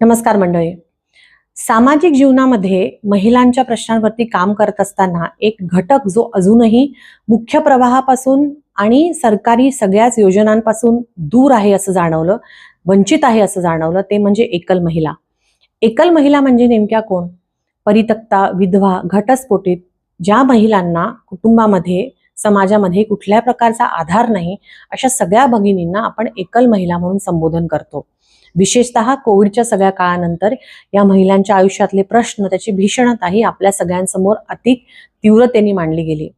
नमस्कार मंडळी. सामाजिक जीवनामध्ये महिलांच्या प्रश्नांवरती काम करत असताना एक घटक जो अजूनही मुख्य प्रवाहापासून आणि सरकारी सगळ्याच योजनांपासून दूर आहे असं जाणवलं, वंचित आहे असं जाणवलं, ते म्हणजे एकल महिला. एकल महिला म्हणजे नेमक्या कोण? परित्यक्ता, विधवा, घटस्फोटित ज्या महिलांना कुटुंबामध्ये, समाजामध्ये कुठल्या प्रकारचा आधार नाही, अशा सगळ्या भगिनींना आपण एकल महिला म्हणून संबोधन करतो. विशेषतः कोविडच्या सगळ्या काळानंतर या महिलांच्या आयुष्यातले प्रश्न, त्याची भीषणता ही आपल्या सगळ्यांसमोर अधिक तीव्रतेने मांडली गेली.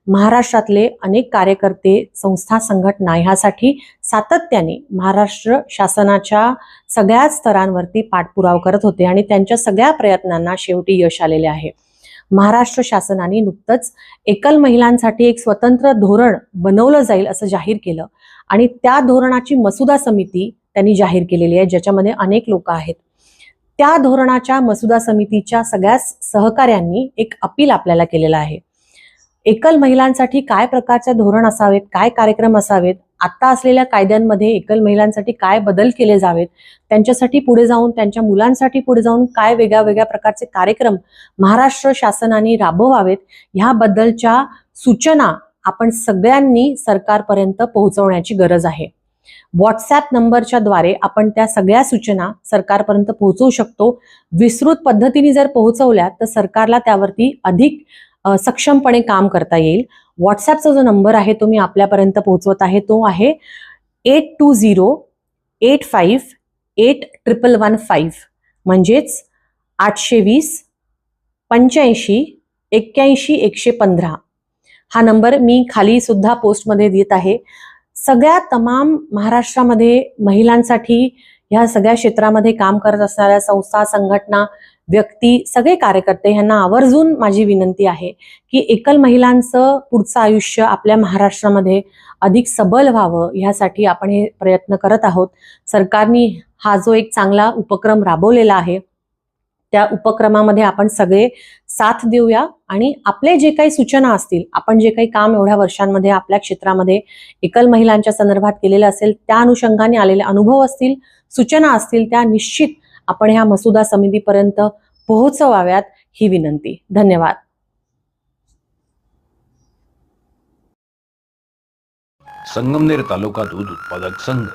महाराष्ट्रातले अनेक कार्यकर्ते, संस्था, संघटना ह्यासाठी सातत्याने महाराष्ट्र शासनाच्या सगळ्याच स्तरांवरती पाठपुरावा करत होते आणि त्यांच्या सगळ्या प्रयत्नांना शेवटी यश आलेले आहे. महाराष्ट्र शासनाने नुकतंच एकल महिलांसाठी एक स्वतंत्र धोरण बनवलं जाईल असं जाहीर केलं आणि त्या धोरणाची मसुदा समिती त्यांनी जाहीर केलेली आहे, ज्याच्यामध्ये अनेक लोक आहेत. त्या धोरणाच्या मसुदा समितीच्या सगळ्या सहकाऱ्यांनी एक अपील आपल्याला केलेलं आहे. एकल महिलांसाठी काय प्रकारचे धोरण असावेत, काय कार्यक्रम असावेत, आता असलेल्या कायद्यांमध्ये एकल महिलांसाठी काय बदल केले जावेत, त्यांच्यासाठी पुढे जाऊन, त्यांच्या मुलांसाठी पुढे जाऊन काय वेगळ्या वेगळ्या प्रकारचे कार्यक्रम महाराष्ट्र शासनाने राबवावेत, ह्याबद्दलच्या सूचना आपण सगळ्यांनी सरकारपर्यंत पोहोचवण्याची गरज आहे. व्हॉट्सॲप नंबरच्या द्वारे आपण त्या सगळ्या सूचना सरकारपर्यंत पोहोचवू शकतो. विस्तृत पद्धतीने जर पोहोचवल्या तर सरकारला त्यावरती अधिक सक्षमपणे काम करता येईल. व्हॉट्सॲपचा जो नंबर आहे तो मी आपल्यापर्यंत पोहोचवत आहे, तो आहे 8208581115, म्हणजेच 820 85 81 115. हा नंबर मी खाली सुद्धा पोस्टमध्ये देत आहे. सगळ्या तमाम महाराष्ट्रामध्ये महिलांसाठी ह्या सगळ्या क्षेत्रामध्ये काम करत असणाऱ्या संस्था, संघटना, व्यक्ती, सगळे कार्यकर्ते यांना आवर्जून माझी विनंती आहे की एकल महिलांचं पुढचं आयुष्य आपल्या महाराष्ट्रामध्ये अधिक सबल व्हावं, ह्यासाठी आपण हे प्रयत्न करत आहोत. सरकारने हा जो एक चांगला उपक्रम राबवलेला आहे, त्या उपक्रमामध्ये आपण सगळे साथ देऊया आणि आपले जे काही सूचना असतील, आपण जे काही काम एवढ्या वर्षांमध्ये आपल्या क्षेत्रामध्ये एकल महिलांच्या संदर्भात केलेलं असेल, त्या अनुषंगाने आलेले अनुभव असतील, सूचना असतील, त्या निश्चित आपण ह्या मसुदा समितीपर्यंत पोहोचवाव्यात, ही विनंती. धन्यवाद. संगमनेर तालुका दूध उत्पादक संघ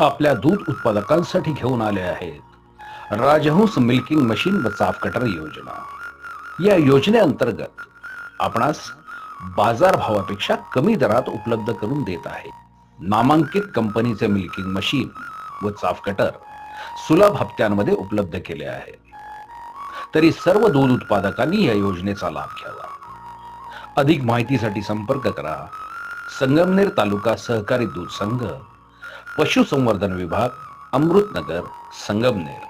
आपल्या दूध उत्पादकांसाठी घेऊन आले आहेत राजहंस मिल्किंग मशीन व चाफ कटर योजना. या योजनेअंतर्गत आपणास बाजार भावापेक्षा कमी दरात उपलब्ध करून देत आहे. नामांकित कंपनीचे मिल्किंग मशीन व चाफ कटर सुलभ हप्त्यांमध्ये उपलब्ध केले आहे. तरी सर्व दूध उत्पादकांनी या योजनेचा लाभ घ्यावा. अधिक माहितीसाठी संपर्क करा संगमनेर तालुका सहकारी दूध संघ, पशुसंवर्धन विभाग, अमृतनगर, संगमनेर.